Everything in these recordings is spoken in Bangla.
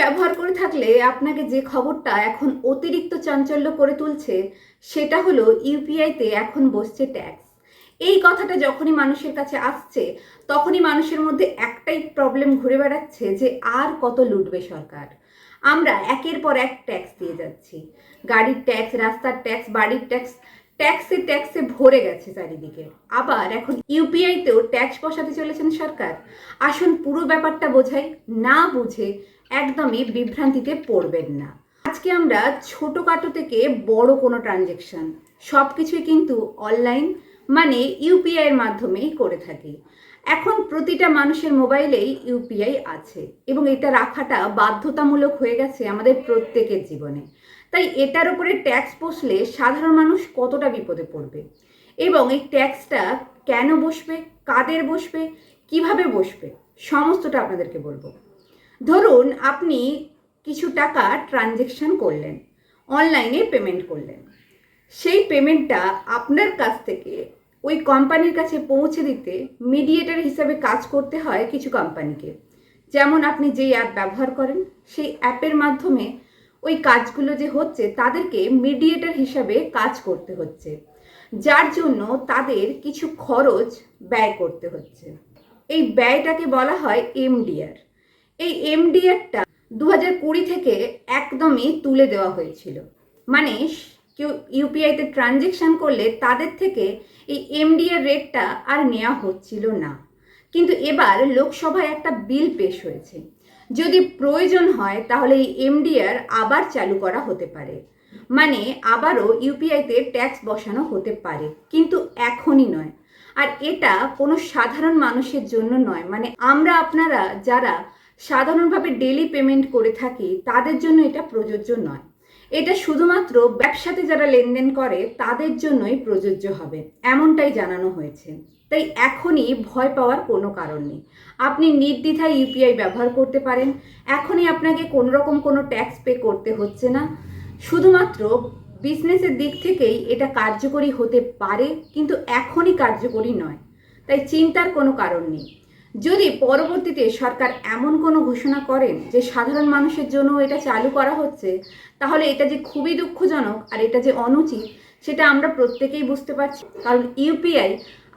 ব্যবহার করে থাকলে আপনাকে যে খবরটা এখন অতিরিক্ত চাঞ্চল্য করে তুলছে সেটা হলো ইউপিআইতে এখন বসছে ট্যাক্স। এই কথাটা যখনই মানুষের কাছে আসছে তখনই মানুষের মধ্যে একটাই প্রবলেম ঘুরে বেড়াচ্ছে যে আর কত লুটবে সরকার। আমরা একের পর এক ট্যাক্স দিয়ে যাচ্ছি, গাড়ির ট্যাক্স, রাস্তার ট্যাক্স, বাড়ির ট্যাক্স, ট্যাক্সে ভরে গেছে চারিদিকে। আবার এখন ইউপিআইতেও ট্যাক্স বসাতে চলেছেন সরকার। আসুন পুরো ব্যাপারটা বোঝাই, না বুঝে একদমই বিভ্রান্তিতে পড়বেন না। আজকে আমরা ছোটোখাটো থেকে বড় কোনো ট্রানজ্যাকশন সব কিছুই কিন্তু অনলাইন মানে ইউপিআইয়ের মাধ্যমেই করে থাকি। এখন প্রতিটা মানুষের মোবাইলেই ইউপিআই আছে এবং এটা রাখাটা বাধ্যতামূলক হয়ে গেছে আমাদের প্রত্যেকের জীবনে। তাই এটার উপরে ট্যাক্স বসলে সাধারণ মানুষ কতটা বিপদে পড়বে এবং এই ট্যাক্সটা কেন বসবে, কাদের বসবে, কিভাবে বসবে, সমস্তটা আপনাদেরকে বলবো। ধরুন আপনি কিছু টাকা ট্রানজ্যাকশন করলেন, অনলাইনে পেমেন্ট করলেন, সেই পেমেন্টটা আপনার কাছ থেকে ওই কোম্পানির কাছে পৌঁছে দিতে মিডিয়েটর হিসাবে কাজ করতে হয় কিছু কোম্পানিকে। যেমন আপনি যেই অ্যাপ ব্যবহার করেন সেই অ্যাপের মাধ্যমে ওই কাজগুলো যে হচ্ছে তাদেরকে মিডিয়েটর হিসাবে কাজ করতে হচ্ছে, যার জন্য তাদের কিছু খরচ ব্যয় করতে হচ্ছে। এই ব্যয়টাকে বলা হয় এমডিআর। এই এমডিআরটা 2020 থেকে একদমই তুলে দেওয়া হয়েছিল। মানে কেউ ইউপিআইতে ট্রানজ্যাকশন করলে তাদের থেকে এই এমডিআর রেটটা আর নেওয়া হচ্ছিল না। কিন্তু এবার লোকসভায় একটা বিল পেশ হয়েছে, যদি প্রয়োজন হয় তাহলে এই এমডিআর আবার চালু করা হতে পারে, মানে আবারও ইউপিআইতে ট্যাক্স বসানো হতে পারে, কিন্তু এখনই নয়। আর এটা কোনো সাধারণ মানুষের জন্য নয়, মানে আমরা আপনারা যারা সাধারণভাবে ডেলি পেমেন্ট করে থাকি তাদের জন্য এটা প্রযোজ্য নয়। এটা শুধুমাত্র ব্যবসাতে যারা লেনদেন করে তাদের জন্যই প্রযোজ্য হবে, এমনটাই জানানো হয়েছে। তাই এখনই ভয় পাওয়ার কোনো কারণ নেই, আপনি নির্দ্বিধায় ইউপিআই ব্যবহার করতে পারেন। এখনই আপনাকে কোনোরকম কোনো ট্যাক্স পে করতে হচ্ছে না। শুধুমাত্র বিজনেসের দিক থেকেই এটা কার্যকরী হতে পারে, কিন্তু এখনই কার্যকরী নয়, তাই চিন্তার কোনো কারণ নেই। যদি পরবর্তীতে সরকার এমন কোনো ঘোষণা করেন যে সাধারণ মানুষের জন্য এটা চালু করা হচ্ছে, তাহলে এটা যে খুবই দুঃখজনক আর এটা যে অনুচিত সেটা আমরা প্রত্যেকেই বুঝতে পারছি। কারণ ইউপিআই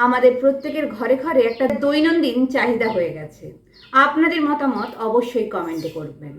আমাদের প্রত্যেকের ঘরে ঘরে একটা দৈনন্দিন চাহিদা হয়ে গেছে। আপনাদের মতামত অবশ্যই কমেন্টে করবেন।